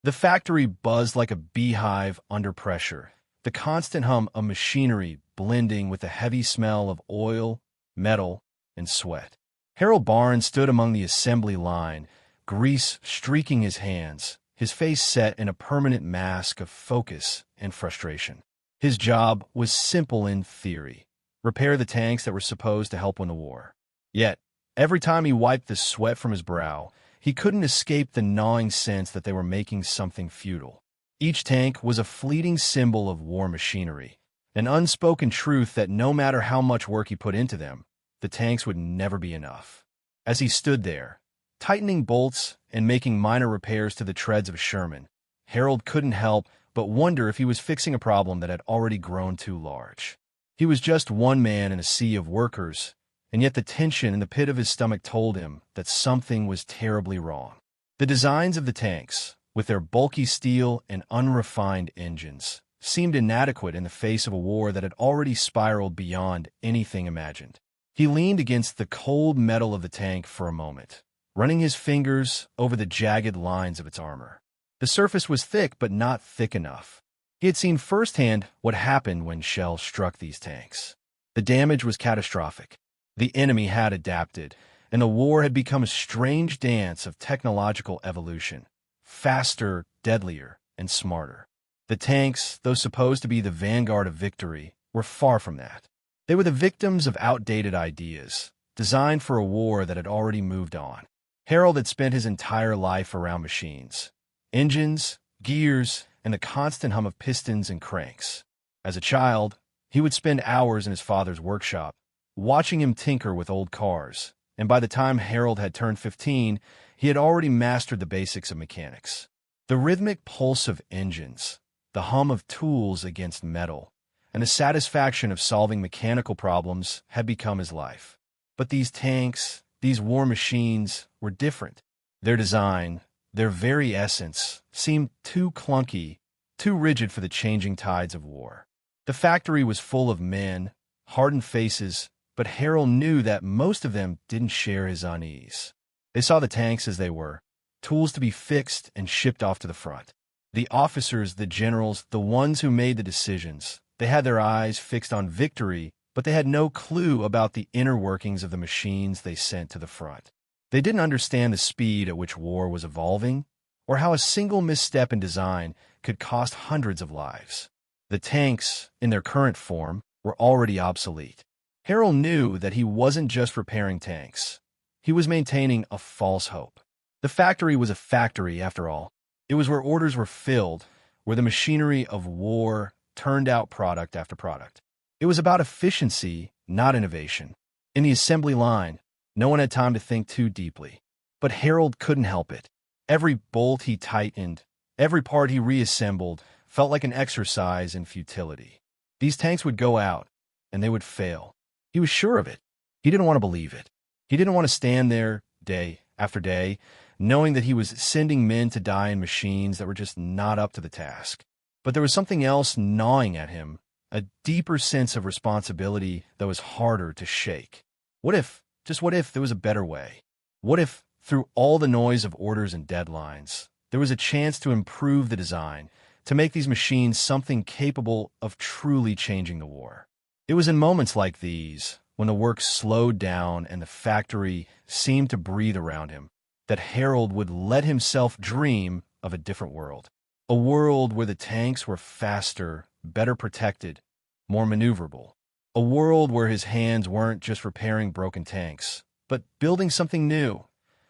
The factory buzzed like a beehive under pressure, the constant hum of machinery blending with the heavy smell of oil, metal, and sweat. Harold Barnes stood among the assembly line, grease streaking his hands, his face set in a permanent mask of focus and frustration. His job was simple in theory: repair the tanks that were supposed to help win the war. Yet, every time he wiped the sweat from his brow, he couldn't escape the gnawing sense that they were making something futile. Each tank was a fleeting symbol of war machinery, an unspoken truth that no matter how much work he put into them, the tanks would never be enough. As he stood there, tightening bolts and making minor repairs to the treads of Sherman, Harold couldn't help but wonder if he was fixing a problem that had already grown too large. He was just one man in a sea of workers, and yet the tension in the pit of his stomach told him that something was terribly wrong. The designs of the tanks, with their bulky steel and unrefined engines, seemed inadequate in the face of a war that had already spiraled beyond anything imagined. He leaned against the cold metal of the tank for a moment, running his fingers over the jagged lines of its armor. The surface was thick, but not thick enough. He had seen firsthand what happened when shells struck these tanks. The damage was catastrophic. The enemy had adapted, and the war had become a strange dance of technological evolution: faster, deadlier, and smarter. The tanks, though supposed to be the vanguard of victory, were far from that. They were the victims of outdated ideas, designed for a war that had already moved on. Harold had spent his entire life around machines: engines, gears, and the constant hum of pistons and cranks. As a child, he would spend hours in his father's workshop, watching him tinker with old cars, and by the time Harold had turned 15, he had already mastered the basics of mechanics. The rhythmic pulse of engines, the hum of tools against metal, and the satisfaction of solving mechanical problems had become his life. But these tanks, these war machines, were different. Their design, their very essence, seemed too clunky, too rigid for the changing tides of war. The factory was full of men, hardened faces, but Harold knew that most of them didn't share his unease. They saw the tanks as they were: tools to be fixed and shipped off to the front. The officers, the generals, the ones who made the decisions, they had their eyes fixed on victory, but they had no clue about the inner workings of the machines they sent to the front. They didn't understand the speed at which war was evolving, or how a single misstep in design could cost hundreds of lives. The tanks, in their current form, were already obsolete. Harold knew that he wasn't just repairing tanks. He was maintaining a false hope. The factory was a factory, after all. It was where orders were filled, where the machinery of war turned out product after product. It was about efficiency, not innovation. In the assembly line, no one had time to think too deeply. But Harold couldn't help it. Every bolt he tightened, every part he reassembled, felt like an exercise in futility. These tanks would go out, and they would fail. He was sure of it. He didn't want to believe it. He didn't want to stand there day after day, knowing that he was sending men to die in machines that were just not up to the task. But there was something else gnawing at him, a deeper sense of responsibility that was harder to shake. What if, just what if, there was a better way? What if, through all the noise of orders and deadlines, there was a chance to improve the design, to make these machines something capable of truly changing the war? It was in moments like these, when the work slowed down and the factory seemed to breathe around him, that Harold would let himself dream of a different world. A world where the tanks were faster, better protected, more maneuverable. A world where his hands weren't just repairing broken tanks, but building something new,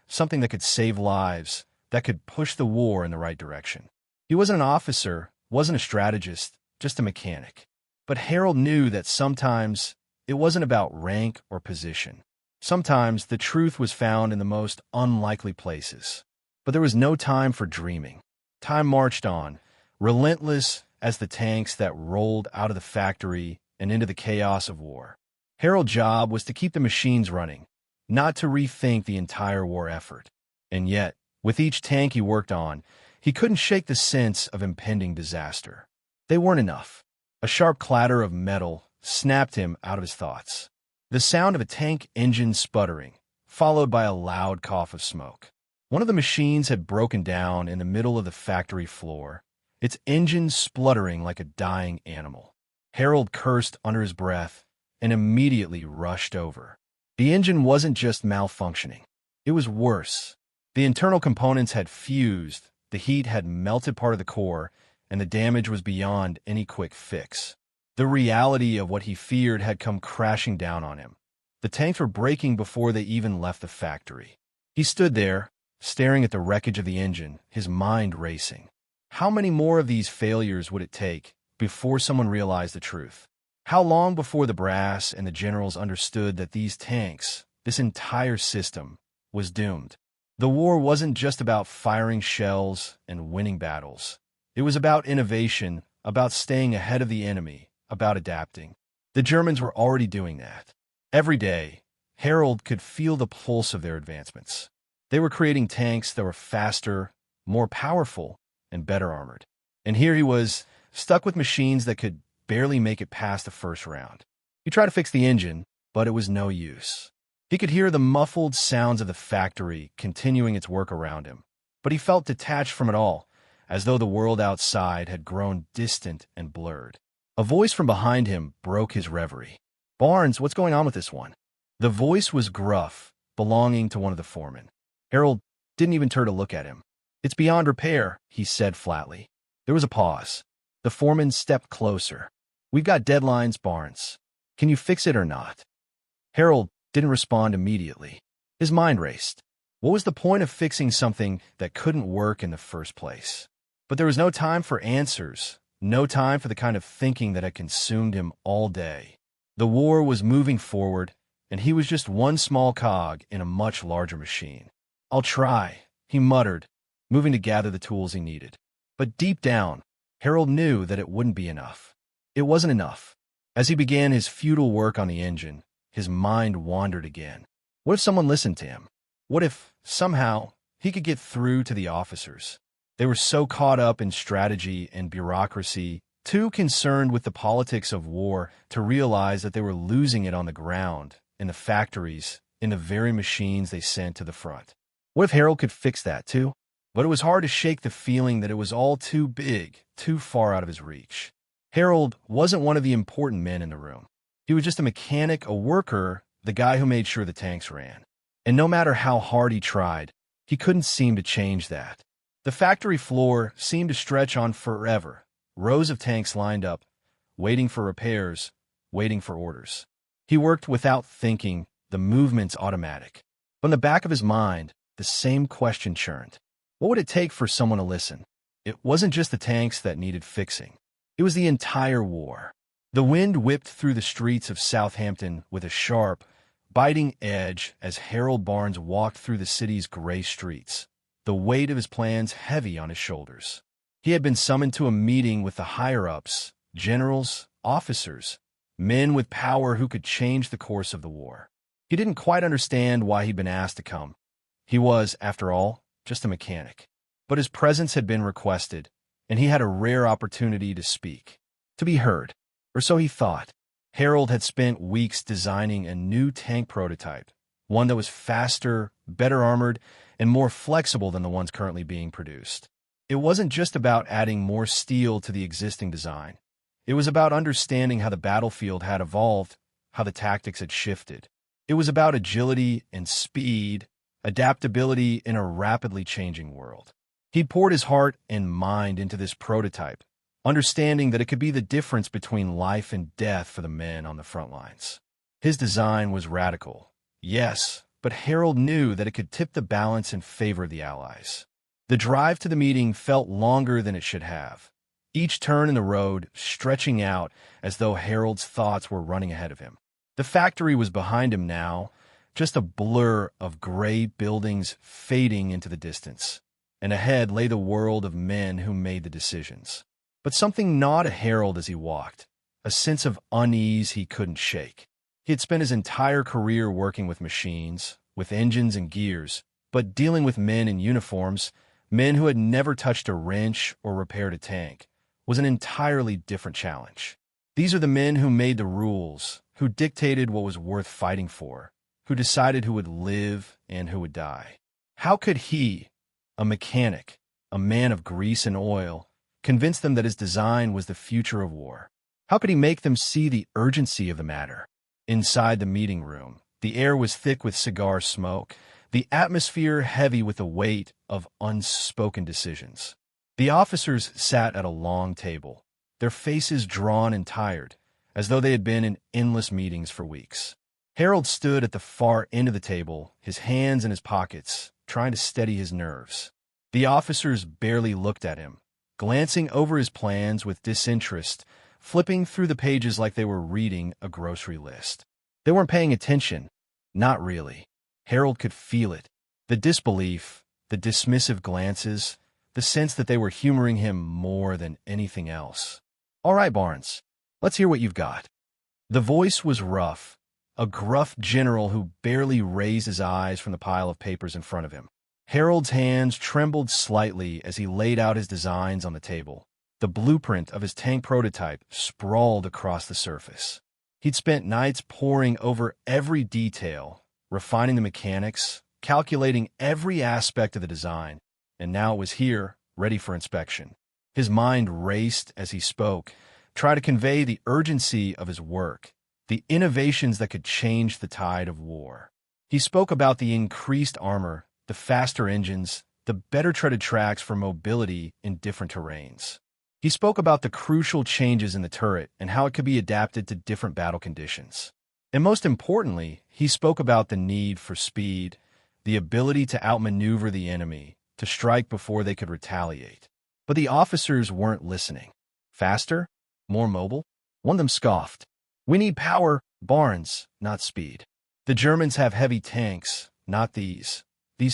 something that could save lives, that could push the war in the right direction. He wasn't an officer, wasn't a strategist, just a mechanic. But Harold knew that sometimes it wasn't about rank or position. Sometimes the truth was found in the most unlikely places. But there was no time for dreaming. Time marched on, relentless as the tanks that rolled out of the factory and into the chaos of war. Harold's job was to keep the machines running, not to rethink the entire war effort. And yet, with each tank he worked on, he couldn't shake the sense of impending disaster. They weren't enough. A sharp clatter of metal snapped him out of his thoughts. The sound of a tank engine sputtering, followed by a loud cough of smoke. One of the machines had broken down in the middle of the factory floor, its engine spluttering like a dying animal. Harold cursed under his breath and immediately rushed over. The engine wasn't just malfunctioning. It was worse. The internal components had fused, the heat had melted part of the core, and the damage was beyond any quick fix. The reality of what he feared had come crashing down on him. The tanks were breaking before they even left the factory. He stood there, staring at the wreckage of the engine, his mind racing. How many more of these failures would it take before someone realized the truth? How long before the brass and the generals understood that these tanks, this entire system, was doomed? The war wasn't just about firing shells and winning battles. It was about innovation, about staying ahead of the enemy, about adapting. The Germans were already doing that. Every day, Harold could feel the pulse of their advancements. They were creating tanks that were faster, more powerful, and better armored. And here he was, stuck with machines that could barely make it past the first round. He tried to fix the engine, but it was no use. He could hear the muffled sounds of the factory continuing its work around him, but he felt detached from it all, as though the world outside had grown distant and blurred. A voice from behind him broke his reverie. "Barnes, what's going on with this one?" The voice was gruff, belonging to one of the foremen. Harold didn't even turn to look at him. "It's beyond repair," he said flatly. There was a pause. The foreman stepped closer. "We've got deadlines, Barnes. Can you fix it or not?" Harold didn't respond immediately. His mind raced. What was the point of fixing something that couldn't work in the first place? But there was no time for answers, no time for the kind of thinking that had consumed him all day. The war was moving forward, and he was just one small cog in a much larger machine. "I'll try," he muttered, moving to gather the tools he needed. But deep down, Harold knew that it wouldn't be enough. It wasn't enough. As he began his futile work on the engine, his mind wandered again. What if someone listened to him? What if, somehow, he could get through to the officers? They were so caught up in strategy and bureaucracy, too concerned with the politics of war to realize that they were losing it on the ground, in the factories, in the very machines they sent to the front. What if Harold could fix that, too? But it was hard to shake the feeling that it was all too big, too far out of his reach. Harold wasn't one of the important men in the room. He was just a mechanic, a worker, the guy who made sure the tanks ran. And no matter how hard he tried, he couldn't seem to change that. The factory floor seemed to stretch on forever, rows of tanks lined up, waiting for repairs, waiting for orders. He worked without thinking, the movements automatic. From the back of his mind, the same question churned. What would it take for someone to listen? It wasn't just the tanks that needed fixing. It was the entire war. The wind whipped through the streets of Southampton with a sharp, biting edge as Harold Barnes walked through the city's gray streets, the weight of his plans heavy on his shoulders. He had been summoned to a meeting with the higher-ups, generals, officers, men with power who could change the course of the war. He didn't quite understand why he'd been asked to come. He was, after all, just a mechanic. But his presence had been requested, and he had a rare opportunity to speak, to be heard, or so he thought. Harold had spent weeks designing a new tank prototype, one that was faster, better armored, and more flexible than the ones currently being produced. It wasn't just about adding more steel to the existing design. It was about understanding how the battlefield had evolved, how the tactics had shifted. It was about agility and speed, adaptability in a rapidly changing world. He poured his heart and mind into this prototype, understanding that it could be the difference between life and death for the men on the front lines. His design was radical, yes, but Harold knew that it could tip the balance in favor of the Allies. The drive to the meeting felt longer than it should have, each turn in the road stretching out as though Harold's thoughts were running ahead of him. The factory was behind him now, just a blur of gray buildings fading into the distance, and ahead lay the world of men who made the decisions. But something gnawed at Harold as he walked, a sense of unease he couldn't shake. He had spent his entire career working with machines, with engines and gears, but dealing with men in uniforms, men who had never touched a wrench or repaired a tank, was an entirely different challenge. These are the men who made the rules, who dictated what was worth fighting for, who decided who would live and who would die. How could he, a mechanic, a man of grease and oil, convince them that his design was the future of war? How could he make them see the urgency of the matter? Inside the meeting room, the air was thick with cigar smoke, the atmosphere heavy with the weight of unspoken decisions. The officers sat at a long table, their faces drawn and tired, as though they had been in endless meetings for weeks. Harold stood at the far end of the table, his hands in his pockets, trying to steady his nerves. The officers barely looked at him, glancing over his plans with disinterest, flipping through the pages like they were reading a grocery list. They weren't paying attention. Not really. Harold could feel it. The disbelief, the dismissive glances, the sense that they were humoring him more than anything else. "All right, Barnes, let's hear what you've got." The voice was rough, a gruff general who barely raised his eyes from the pile of papers in front of him. Harold's hands trembled slightly as he laid out his designs on the table. The blueprint of his tank prototype sprawled across the surface. He'd spent nights poring over every detail, refining the mechanics, calculating every aspect of the design, and now it was here, ready for inspection. His mind raced as he spoke, trying to convey the urgency of his work, the innovations that could change the tide of war. He spoke about the increased armor, the faster engines, the better treaded tracks for mobility in different terrains. He spoke about the crucial changes in the turret and how it could be adapted to different battle conditions. And most importantly, he spoke about the need for speed, the ability to outmaneuver the enemy, to strike before they could retaliate. But the officers weren't listening. Faster? More mobile? One of them scoffed. "We need power, Barnes, not speed. The Germans have heavy tanks, not these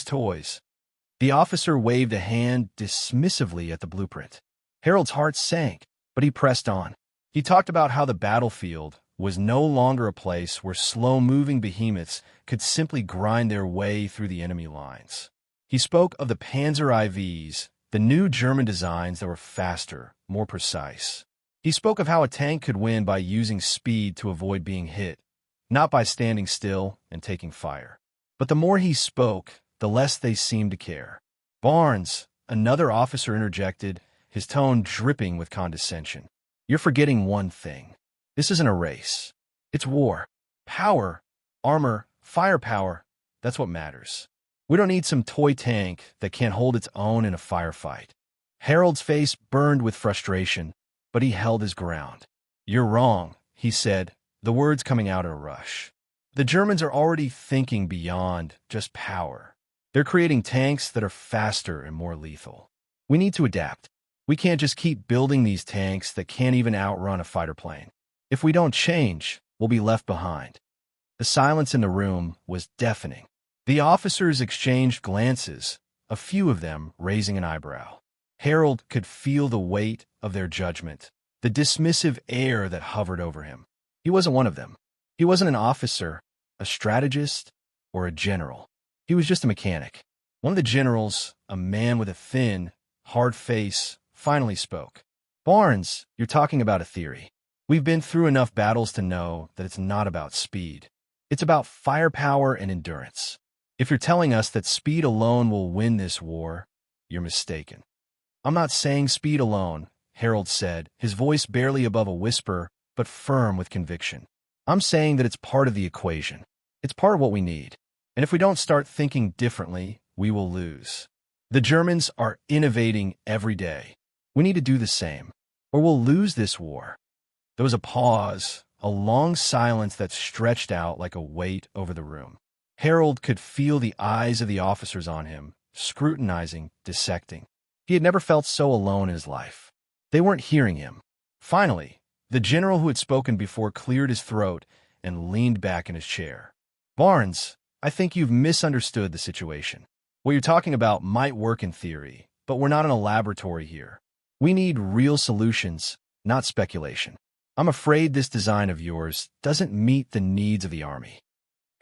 toys." The officer waved a hand dismissively at the blueprint. Harold's heart sank, but he pressed on. He talked about how the battlefield was no longer a place where slow-moving behemoths could simply grind their way through the enemy lines. He spoke of the Panzer IVs, the new German designs that were faster, more precise. He spoke of how a tank could win by using speed to avoid being hit, not by standing still and taking fire. But the more he spoke, the less they seemed to care. "Barnes," another officer interjected, his tone dripping with condescension. "You're forgetting one thing. This isn't a race. It's war. Power, armor, firepower, that's what matters. We don't need some toy tank that can't hold its own in a firefight." Harold's face burned with frustration, but he held his ground. "You're wrong," he said, the words coming out in a rush. "The Germans are already thinking beyond just power. They're creating tanks that are faster and more lethal. We need to adapt. We can't just keep building these tanks that can't even outrun a fighter plane. If we don't change, we'll be left behind." The silence in the room was deafening. The officers exchanged glances, a few of them raising an eyebrow. Harold could feel the weight of their judgment, the dismissive air that hovered over him. He wasn't one of them. He wasn't an officer, a strategist, or a general. He was just a mechanic. One of the generals, a man with a thin, hard face, finally spoke. "Barnes, you're talking about a theory. We've been through enough battles to know that it's not about speed. It's about firepower and endurance. If you're telling us that speed alone will win this war, you're mistaken." "I'm not saying speed alone," Harold said, his voice barely above a whisper, but firm with conviction. "I'm saying that it's part of the equation. It's part of what we need. And if we don't start thinking differently, we will lose. The Germans are innovating every day. We need to do the same, or we'll lose this war." There was a pause, a long silence that stretched out like a weight over the room. Harold could feel the eyes of the officers on him, scrutinizing, dissecting. He had never felt so alone in his life. They weren't hearing him. Finally, the general who had spoken before cleared his throat and leaned back in his chair. "Barnes, I think you've misunderstood the situation. What you're talking about might work in theory, but we're not in a laboratory here. We need real solutions, not speculation. I'm afraid this design of yours doesn't meet the needs of the army."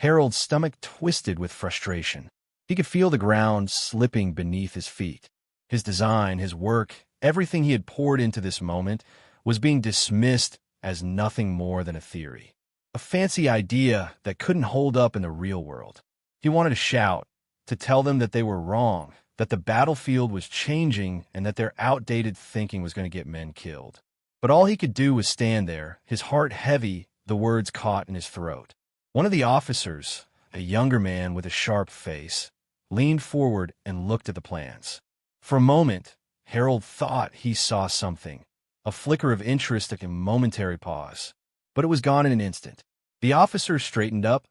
Harold's stomach twisted with frustration. He could feel the ground slipping beneath his feet. His design, his work, everything he had poured into this moment was being dismissed as nothing more than a theory, a fancy idea that couldn't hold up in the real world. He wanted to shout, to tell them that they were wrong, that the battlefield was changing, and that their outdated thinking was going to get men killed. But all he could do was stand there, his heart heavy, the words caught in his throat. One of the officers, a younger man with a sharp face, leaned forward and looked at the plans. For a moment, Harold thought he saw something, a flicker of interest, a momentary pause. But it was gone in an instant. The officer straightened up,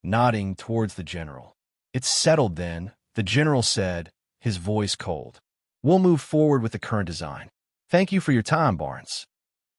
nodding towards the general. "It's settled then," the general said, his voice cold. "We'll move forward with the current design. Thank you for your time, Barnes."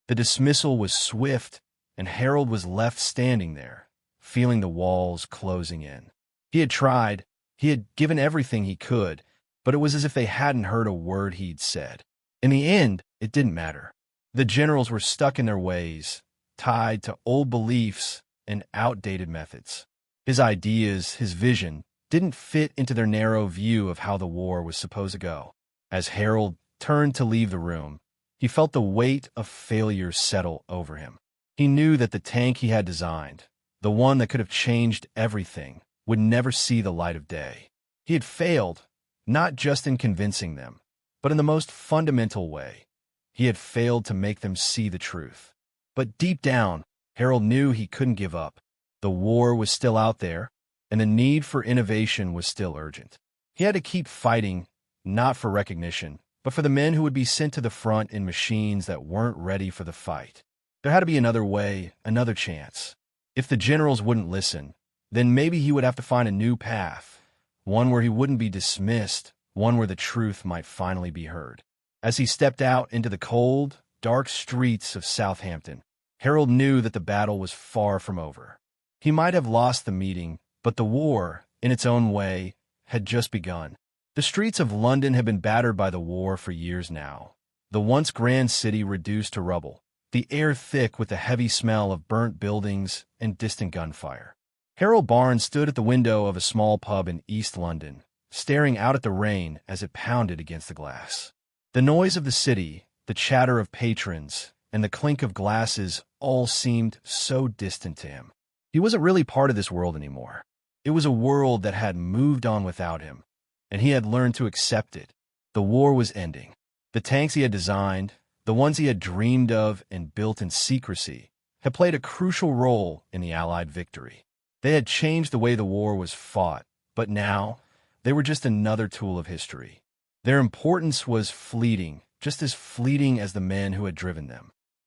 The dismissal was swift, and Harold was left standing there, feeling the walls closing in. He had tried, he had given everything he could, but it was as if they hadn't heard a word he'd said. In the end, it didn't matter. The generals were stuck in their ways, tied to old beliefs and outdated methods. His ideas, his vision, didn't fit into their narrow view of how the war was supposed to go. As Harold turned to leave the room, he felt the weight of failure settle over him. He knew that the tank he had designed, the one that could have changed everything, would never see the light of day. He had failed, not just in convincing them, but in the most fundamental way. He had failed to make them see the truth. But deep down, Harold knew he couldn't give up. The war was still out there, and the need for innovation was still urgent. He had to keep fighting, not for recognition, but for the men who would be sent to the front in machines that weren't ready for the fight. There had to be another way, another chance. If the generals wouldn't listen, then maybe he would have to find a new path, one where he wouldn't be dismissed, one where the truth might finally be heard. As he stepped out into the cold, dark streets of Southampton, Harold knew that the battle was far from over. He might have lost the meeting, but the war, in its own way, had just begun. The streets of London had been battered by the war for years now, the once grand city reduced to rubble, the air thick with the heavy smell of burnt buildings and distant gunfire. Harold Barnes stood at the window of a small pub in East London, staring out at the rain as it pounded against the glass. The noise of the city, the chatter of patrons, and the clink of glasses all seemed so distant to him. He wasn't really part of this world anymore. It was a world that had moved on without him, and he had learned to accept it. The war was ending. The tanks he had designed, the ones he had dreamed of and built in secrecy, had played a crucial role in the Allied victory. They had changed the way the war was fought, but now they were just another tool of history. Their importance was fleeting, just as fleeting as the men who had driven them.